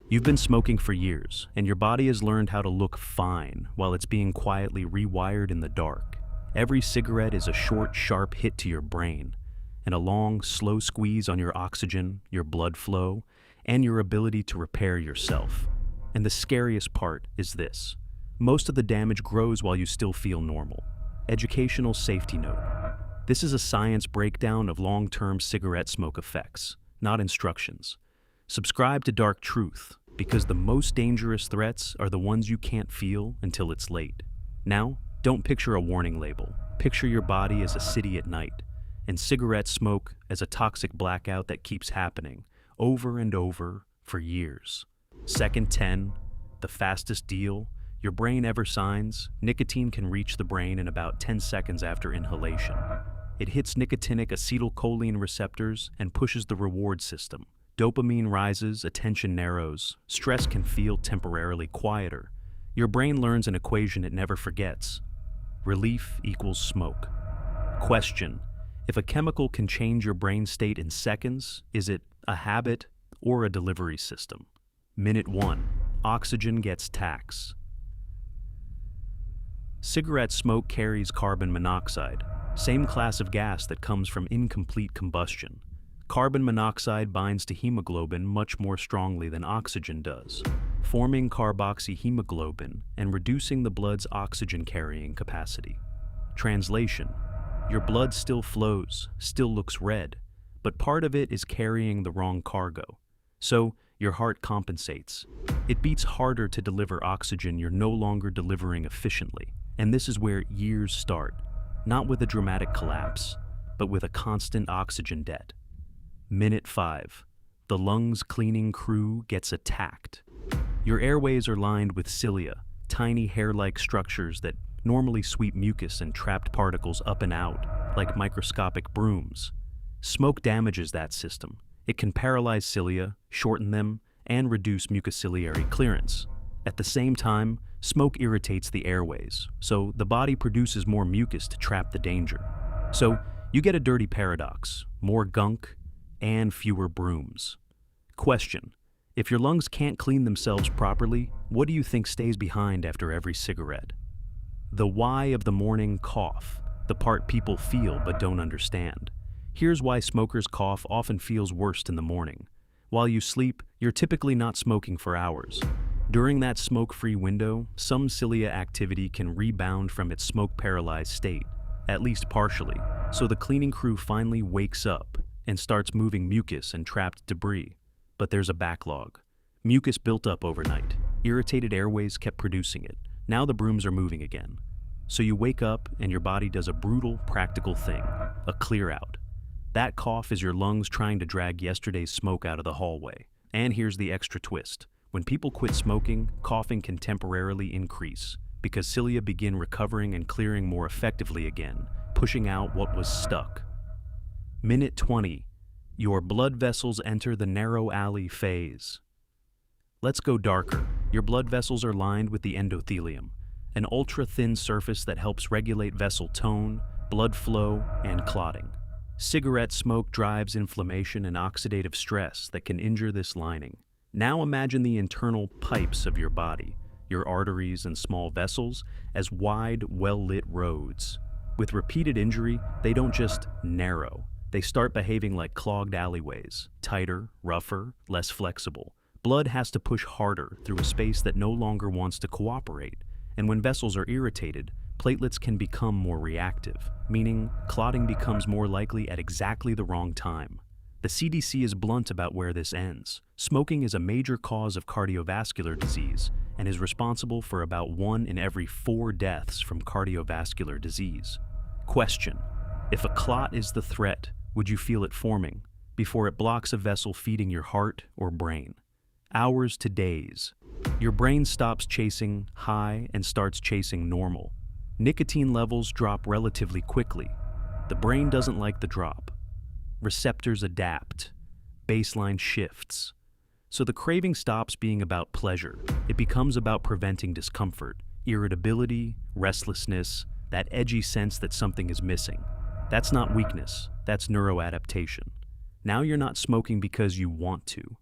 You've been smoking for years, and your body has learned how to look fine while it's being quietly rewired in the dark. Every cigarette is a short, sharp hit to your brain, and a long, slow squeeze on your oxygen, your blood flow, and your ability to repair yourself. And the scariest part is this: most of the damage grows while you still feel normal. Educational safety note. This is a science breakdown of long-term cigarette smoke effects, not instructions. Subscribe to Dark Truth, because the most dangerous threats are the ones you can't feel until it's late. Now, don't picture a warning label. Picture your body as a city at night, and cigarette smoke as a toxic blackout that keeps happening, over and over, for years. Second 10, the fastest deal your brain ever signs. Nicotine can reach the brain in about 10 seconds after inhalation. It hits nicotinic acetylcholine receptors and pushes the reward system. Dopamine rises, attention narrows, stress can feel temporarily quieter. Your brain learns an equation it never forgets. Relief equals smoke. Question: if a chemical can change your brain state in seconds, is it a habit or a delivery system? Minute 1. Oxygen gets tax. Cigarette smoke carries carbon monoxide, same class of gas that comes from incomplete combustion. Carbon monoxide binds to hemoglobin much more strongly than oxygen does, forming carboxyhemoglobin and reducing the blood's oxygen-carrying capacity. Translation: your blood still flows, still looks red, but part of it is carrying the wrong cargo. So, your heart compensates. It beats harder to deliver oxygen you're no longer delivering efficiently. And this is where years start, not with a dramatic collapse, but with a constant oxygen debt. Minute 5. The lungs cleaning crew gets attacked. Your airways are lined with cilia, tiny hair-like structures that normally sweep mucus and trapped particles up and out, like microscopic brooms. Smoke damages that system. It can paralyze cilia, shorten them, and reduce mucociliary clearance. At the same time, smoke irritates the airways, so the body produces more mucus to trap the danger. So, you get a dirty paradox: more gunk and fewer brooms. Question: if your lungs can't clean themselves properly, what do you think stays behind after every cigarette? The why of the morning cough, the part people feel but don't understand. Here's why smokers' cough often feels worst in the morning. While you sleep, you're typically not smoking for hours. During that smoke-free window, some cilia activity can rebound from its smoke-paralyzed state, at least partially, so the cleaning crew finally wakes up and starts moving mucus and trapped debris. But there's a backlog. Mucus built up overnight. Irritated airways kept producing it. Now the brooms are moving again. So you wake up and your body does a brutal, practical thing: a clear out. That cough is your lungs trying to drag yesterday's smoke out of the hallway. And here's the extra twist: when people quit smoking, coughing can temporarily increase, because cilia begin recovering and clearing more effectively again, pushing out what was stuck. Minute 20. Your blood vessels enter the narrow alley phase. Let's go darker. Your blood vessels are lined with the endothelium, an ultra-thin surface that helps regulate vessel tone, blood flow, and clotting. Cigarette smoke drives inflammation and oxidative stress that can injure this lining. Now imagine the internal pipes of your body, your arteries and small vessels, as wide, well-lit roads. With repeated injury, they don't just narrow. They start behaving like clogged alleyways, tighter, rougher, less flexible. Blood has to push harder through a space that no longer wants to cooperate. And when vessels are irritated, platelets can become more reactive, meaning clotting becomes more likely at exactly the wrong time. The CDC is blunt about where this ends. Smoking is a major cause of cardiovascular disease and is responsible for about 1 in every 4 deaths from cardiovascular disease. Question: if a clot is the threat, would you feel it forming before it blocks a vessel feeding your heart or brain? Hours to days. Your brain stops chasing high and starts chasing normal. Nicotine levels drop relatively quickly. The brain doesn't like the drop. Receptors adapt. Baseline shifts. So the craving stops being about pleasure. It becomes about preventing discomfort, irritability, restlessness, that edgy sense that something is missing. That's not weakness, that's neuroadaptation. Now you're not smoking because you want to.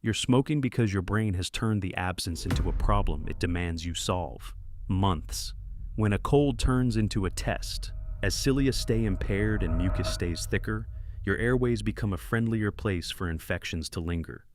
You're smoking because your brain has turned the absence into a problem it demands you solve. Months. When a cold turns into a test, as cilia stay impaired and mucus stays thicker, your airways become a friendlier place for infections to linger.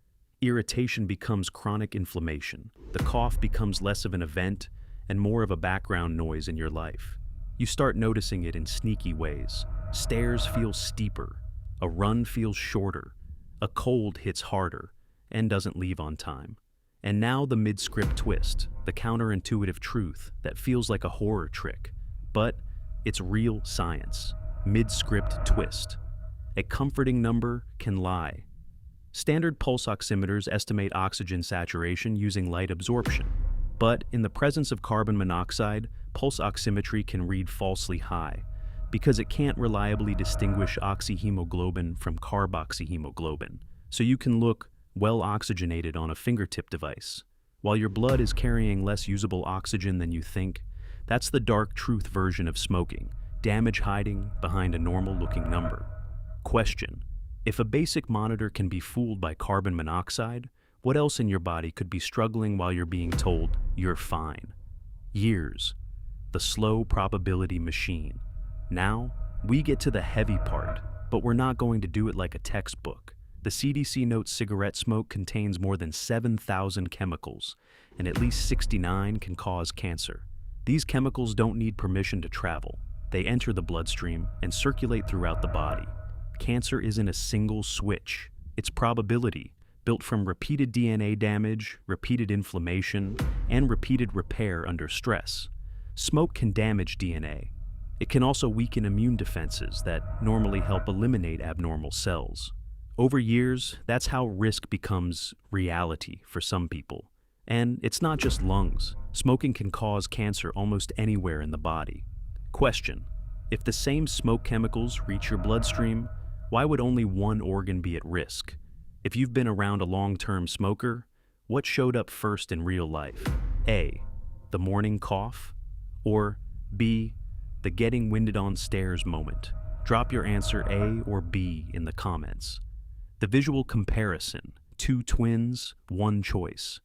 Irritation becomes chronic inflammation. The cough becomes less of an event and more of a background noise in your life. You start noticing it in sneaky ways. Stairs feel steeper, a run feels shorter, a cold hits harder, and doesn't leave on time. And now the mid-script twist, the counterintuitive truth that feels like a horror trick. But it's real science. Mid-script twist. A comforting number can lie. Standard pulse oximeters estimate oxygen saturation using light absorption. But in the presence of carbon monoxide, pulse oximetry can read falsely high because it can't reliably distinguish oxyhemoglobin from carboxyhemoglobin. So you can look well oxygenated on a fingertip device. While your blood is carrying less usable oxygen than you think, that's the dark truth version of smoking, damage hiding behind a normal-looking number. Question: if a basic monitor can be fooled by carbon monoxide, what else in your body could be struggling while you're being told you're fine? Years. The slow probability machine. Now, we get to the heavy part, but we're not going to do it like a textbook. The CDC notes cigarette smoke contains more than 7,000 chemicals, and at least 69 can cause cancer. These chemicals don't need permission to travel. They enter the bloodstream and circulate throughout the body. Cancer isn't a single switch. It's probability, built from repeated DNA damage, repeated inflammation, and repeated repair under stress. Smoke can damage DNA. It can also weaken immune defenses that normally help eliminate abnormal cells. Over years, that's how risk becomes reality for some people. And it's not just lungs. Smoking can cause cancer almost anywhere in the body. Question: if the same smoke chemicals reach your bloodstream, why would only one organ be at risk? If you've been around a long-term smoker, what showed up first in real life? A, the morning cough? Or B, the getting winded on stairs moment? Drop your answer A or B in the comments. The visual comparison: two twins, one choice.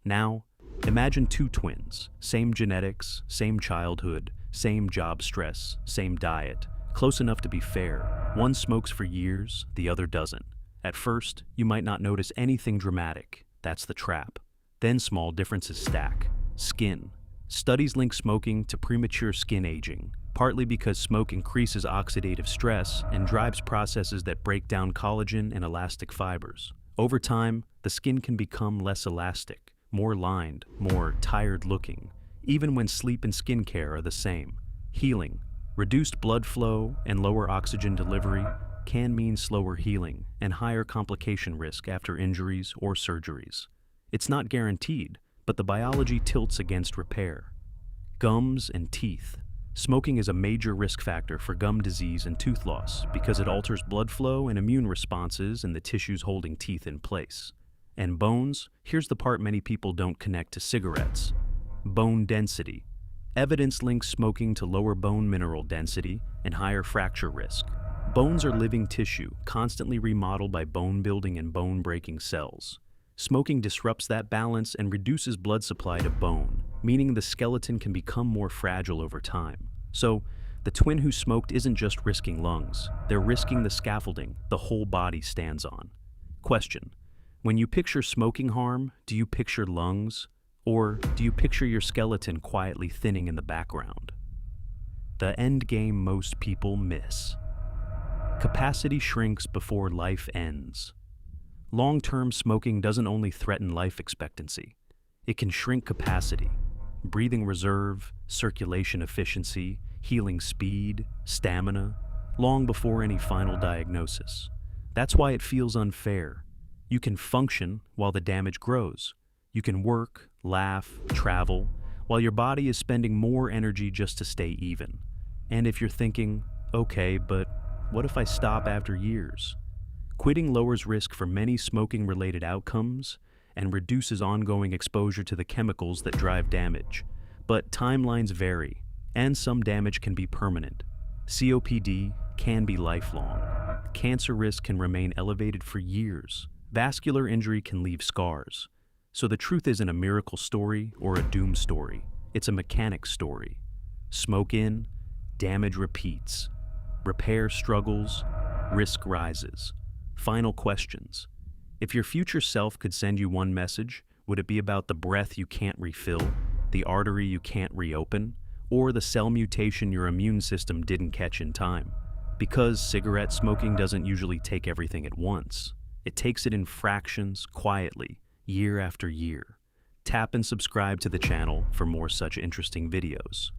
Now, imagine two twins, same genetics, same childhood, same job stress, same diet, close enough to be fair. One smokes for years, the other doesn't. At first, you might not notice anything dramatic. That's the trap. Then small differences stack. Skin. Studies link smoking to premature skin aging, partly because smoke increases oxidative stress and drives processes that break down collagen and elastic fibers. Over time, the skin can become less elastic, more lined, more tired-looking, even when sleep and skincare are the same. Healing. Reduced blood flow and lower oxygen delivery can mean slower healing and higher complication risk after injuries or surgeries. It's not guaranteed, but the biology tilts against repair. Gums and teeth. Smoking is a major risk factor for gum disease and tooth loss because it alters blood flow and immune responses in the tissues holding teeth in place. And bones, here's the part many people don't connect to cigarettes. Bone density. Evidence links smoking to lower bone mineral density and higher fracture risk. Bones are living tissue, constantly remodeled by bone-building and bone-breaking cells. Smoking disrupts that balance and reduces blood supply to bone, meaning the skeleton can become more fragile over time. So, the twin who smoked isn't just risking lungs, they're risking the scaffolding the whole body stands on. Question: when you picture smoking harm, do you picture lungs? Or do you picture your skeleton quietly thinning in the background? The end game most people miss. Capacity shrinks before life ends. Long-term smoking doesn't only threaten life expectancy, it can shrink capacity, breathing reserve, circulation efficiency, healing speed, stamina, long before any final diagnosis. That's why it feels unfair. You can function while the damage grows. You can work, laugh, travel, while your body is spending more energy just to stay even. And if you're thinking, okay, but what if I stop after years? Quitting lowers risk for many smoking-related outcomes and reduces ongoing exposure to the chemicals that drive damage. But timelines vary, and some damage can be permanent. COPD can be lifelong. Cancer risk can remain elevated for years. Vascular injury can leave scars. So the truth isn't a miracle story or a doom story. It's a mechanic story. Smoke in, damage repeats. Repair struggles, risk rises. Final questions. If your future self could send you one message, would it be about the breath you can't refill, the artery you can't reopen, or the cell mutation your immune system didn't catch in time? Because cigarette smoking doesn't usually take everything at once. It takes it in fractions, quietly, year after year. Tap and subscribe to the channel for more such interesting videos.